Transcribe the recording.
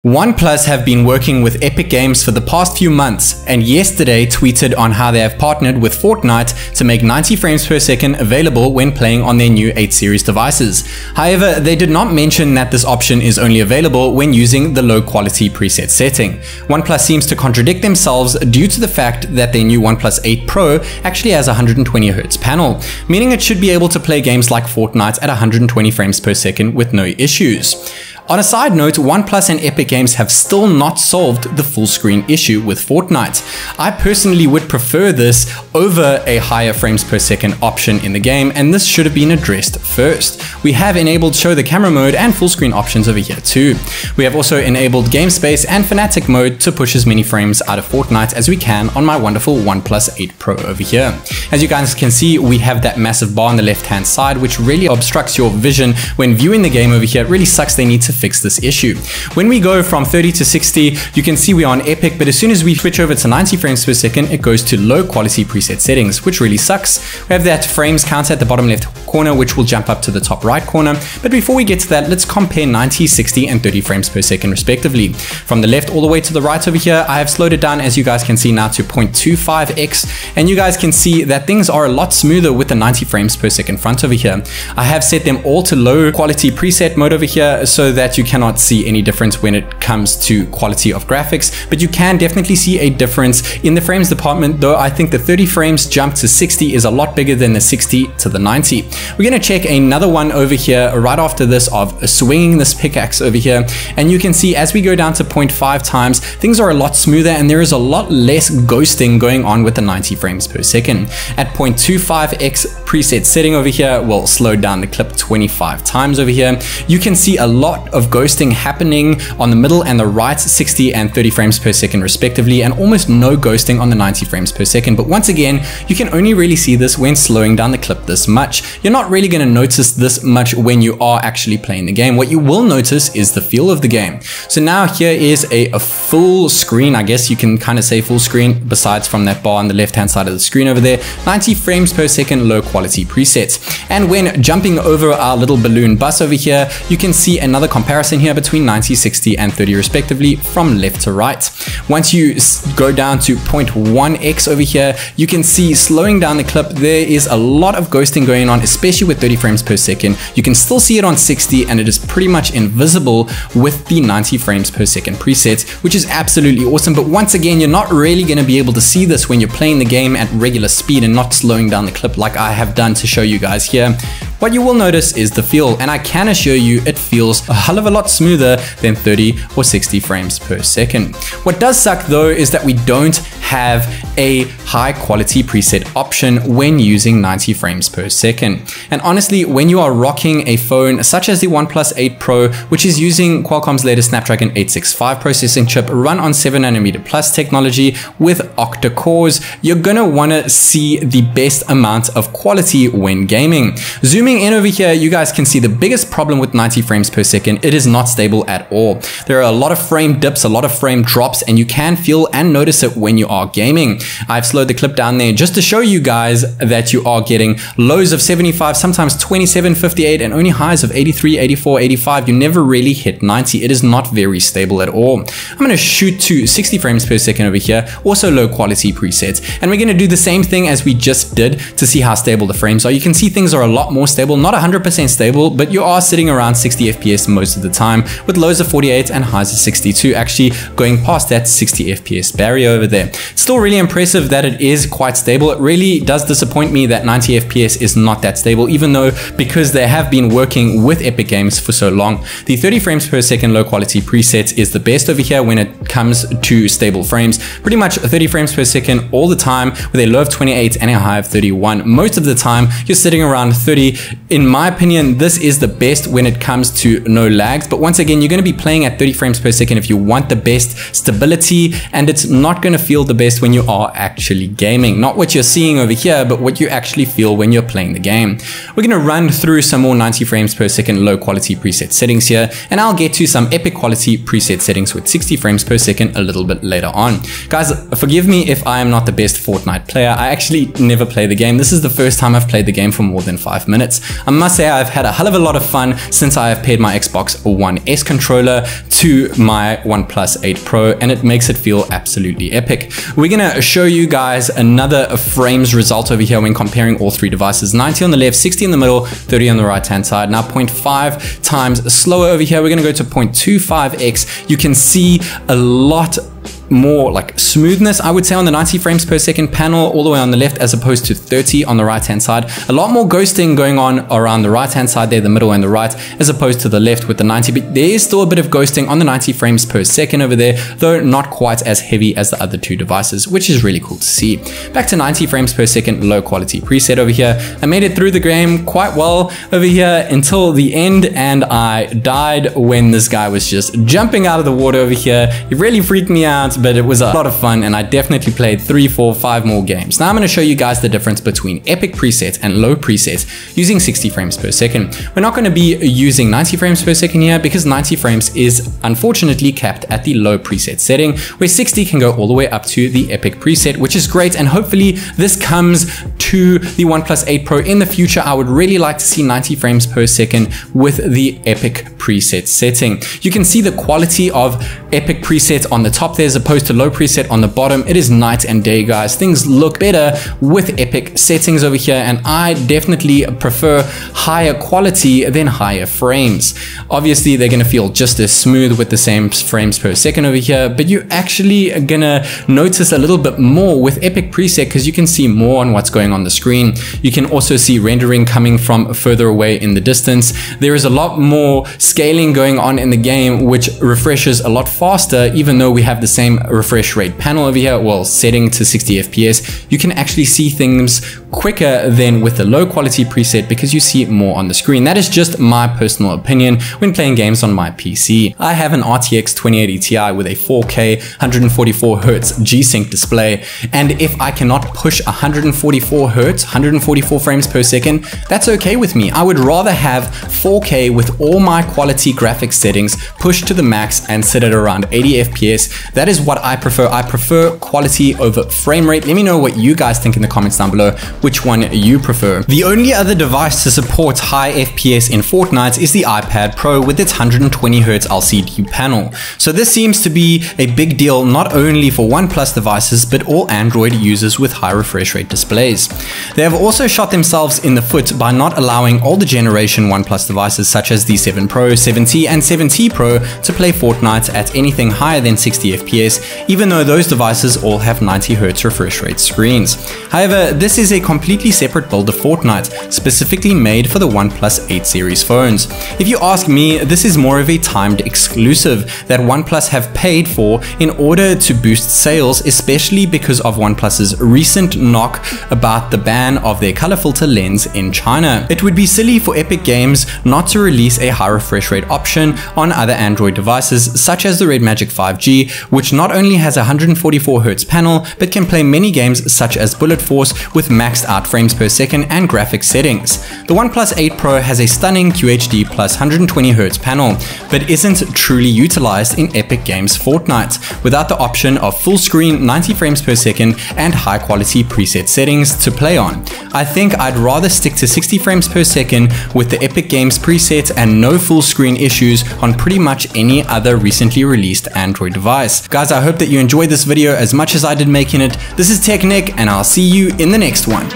OnePlus have been working with Epic Games for the past few months, and yesterday tweeted on how they have partnered with Fortnite to make 90 frames per second available when playing on their new 8 series devices. However, they did not mention that this option is only available when using the low quality preset setting. OnePlus seems to contradict themselves due to the fact that their new OnePlus 8 Pro actually has a 120Hz panel, meaning it should be able to play games like Fortnite at 120 frames per second with no issues. On a side note, OnePlus and Epic Games have still not solved the full screen issue with Fortnite. I personally would prefer this over a higher frames per second option in the game, and this should have been addressed first. We have enabled show the camera mode and full screen options over here too. We have also enabled game space and Fanatic mode to push as many frames out of Fortnite as we can on my wonderful OnePlus 8 Pro over here. As you guys can see, we have that massive bar on the left hand side which really obstructs your vision when viewing the game over here. It really sucks. They need to fix this issue. When we go from 30 to 60, you can see we're on Epic, but as soon as we switch over to 90 frames per second, it goes to low quality preset settings, which really sucks. We have that frames counter at the bottom left corner, which will jump up to the top right corner. But before we get to that, let's compare 90, 60, and 30 frames per second respectively. From the left all the way to the right over here, I have slowed it down, as you guys can see now, to 0.25x, and you guys can see that things are a lot smoother with the 90 frames per second front over here. I have set them all to low quality preset mode over here so that you cannot see any difference when it comes to quality of graphics, but you can definitely see a difference in the frames department, though I think the 30 frames jump to 60 is a lot bigger than the 60 to the 90. We're going to check another one over here right after this of swinging this pickaxe over here, and you can see as we go down to 0.5 times, things are a lot smoother and there is a lot less ghosting going on with the 90 frames per second. At 0.25x preset setting over here, we'll slow down the clip 25 times over here. You can see a lot of ghosting happening on the middle and the right, 60 and 30 frames per second respectively, and almost no ghosting on the 90 frames per second. But once again, you can only really see this when slowing down the clip this much. You're not really going to notice this much when you are actually playing the game. What you will notice is the feel of the game. So now here is a full screen, I guess you can kind of say full screen, besides from that bar on the left hand side of the screen over there, 90 frames per second low quality presets. And when jumping over our little balloon bus over here, you can see another comparison here between 90, 60 and 30 respectively from left to right. Once you go down to 0.1x over here, you can see slowing down the clip, there is a lot of ghosting going on, especially with 30 frames per second. You can still see it on 60 and it is pretty much invisible with the 90 frames per second presets, which is absolutely awesome. But once again, you're not really going to be able to see this when you're playing the game at regular speed and not slowing down the clip like I have done to show you guys here. What you will notice is the feel, and I can assure you it feels a hell of a lot smoother than 30 or 60 frames per second. What does suck though is that we don't have a high quality preset option when using 90 frames per second. And honestly, when you are rocking a phone such as the OnePlus 8 Pro, which is using Qualcomm's latest Snapdragon 865 processing chip run on 7nm plus technology with octa cores, you're gonna wanna see the best amount of quality when gaming. Zooming in over here, you guys can see the biggest problem with 90 frames per second, it is not stable at all. There are a lot of frame dips, a lot of frame drops, and you can feel and notice it when you are gaming. I've slowed the clip down there just to show you guys that you are getting lows of 75, sometimes 27, 58, and only highs of 83, 84, 85. You never really hit 90. It is not very stable at all. I'm going to shoot to 60 frames per second over here, also low quality presets. And we're going to do the same thing as we just did to see how stable the frames are. You can see things are a lot more stable, not 100% stable, but you are sitting around 60 FPS most of the time with lows of 48 and highs of 62, actually going past that 60 FPS barrier over there. It's still really impressive that it is quite stable. It really does disappoint me that 90 FPS is not that stable, even though because they have been working with Epic Games for so long. The 30 frames per second low quality preset is the best over here when it comes to stable frames. Pretty much 30 frames per second all the time with a low of 28 and a high of 31. Most of the time you're sitting around 30. In my opinion, this is the best when it comes to no lags. But once again, you're going to be playing at 30 frames per second if you want the best stability, and it's not going to feel the best when you are actually gaming. Not what you're seeing over here, but what you actually feel when you're playing the game. We're going to run through some more 90 frames per second low quality preset settings here, and I'll get to some epic quality preset settings with 60 frames per second a little bit later on. Guys, forgive me if I am not the best Fortnite player. I actually never play the game. This is the first time I've played the game for more than 5 minutes. minutes. I must say I've had a hell of a lot of fun since I have paired my Xbox One S controller to my OnePlus 8 Pro, and it makes it feel absolutely epic. We're gonna show you guys another frames result over here when comparing all three devices. 90 on the left, 60 in the middle, 30 on the right hand side. Now 0.5 times slower over here. We're gonna go to 0.25x. You can see a lot more like smoothness, I would say, on the 90 frames per second panel all the way on the left, as opposed to 30 on the right hand side. A lot more ghosting going on around the right hand side there, the middle and the right, as opposed to the left with the 90, but there is still a bit of ghosting on the 90 frames per second over there, though not quite as heavy as the other two devices, which is really cool to see. Back to 90 frames per second low quality preset over here. I made it through the game quite well over here until the end, and I died when this guy was just jumping out of the water over here. It really freaked me out, but it was a lot of fun, and I definitely played 3, 4, 5 more games. Now I'm going to show you guys the difference between epic preset and low preset using 60 frames per second. We're not going to be using 90 frames per second here because 90 frames is unfortunately capped at the low preset setting, where 60 can go all the way up to the epic preset, which is great, and hopefully this comes to the OnePlus 8 Pro in the future. I would really like to see 90 frames per second with the epic preset setting. You can see the quality of epic preset on the top there as opposed to low preset on the bottom. It is night and day, guys. Things look better with epic settings over here, and I definitely prefer higher quality than higher frames. Obviously they're going to feel just as smooth with the same frames per second over here, but you're actually gonna notice a little bit more with epic preset because you can see more on what's going on the screen. You can also see rendering coming from further away in the distance. There is a lot more scaling going on in the game, which refreshes a lot faster, even though we have the same refresh rate panel over here, well, setting to 60 FPS. You can actually see things quicker than with the low quality preset because you see more on the screen. That is just my personal opinion when playing games on my PC. I have an RTX 2080 Ti with a 4K 144Hz G-Sync display, and if I cannot push 144Hz, 144 frames per second, that's okay with me. I would rather have 4K with all my quality graphics settings pushed to the max and sit at around 80 FPS. That is what I prefer. I prefer quality over frame rate. Let me know what you guys think in the comments down below, which one you prefer. The only other device to support high FPS in Fortnite is the iPad Pro with its 120Hz LCD panel. So this seems to be a big deal not only for OnePlus devices, but all Android users with high refresh rate displays. They have also shot themselves in the foot by not allowing older generation OnePlus devices such as the 7 Pro, 7T and 7T Pro to play Fortnite at anything higher than 60 FPS, even though those devices all have 90Hz refresh rate screens. However, this is a completely separate build of Fortnite, specifically made for the OnePlus 8 series phones. If you ask me, this is more of a timed exclusive that OnePlus have paid for in order to boost sales, especially because of OnePlus's recent knock about the ban of their color filter lens in China. It would be silly for Epic Games not to release a high refresh rate option on other Android devices such as the Red Magic 5G, which not only has a 144Hz panel but can play many games such as Bullet Force with maxed out frames per second and graphics settings. The OnePlus 8 Pro has a stunning QHD plus 120Hz panel, but isn't truly utilized in Epic Games Fortnite without the option of full screen 90 frames per second and high quality preset settings to play on. I think I'd rather stick to 60 frames per second with the Epic Games preset and no full screen issues on pretty much any other recently released Android device. Guys, I hope that you enjoyed this video as much as I did making it. This is TechNick, and I'll see you in the next one.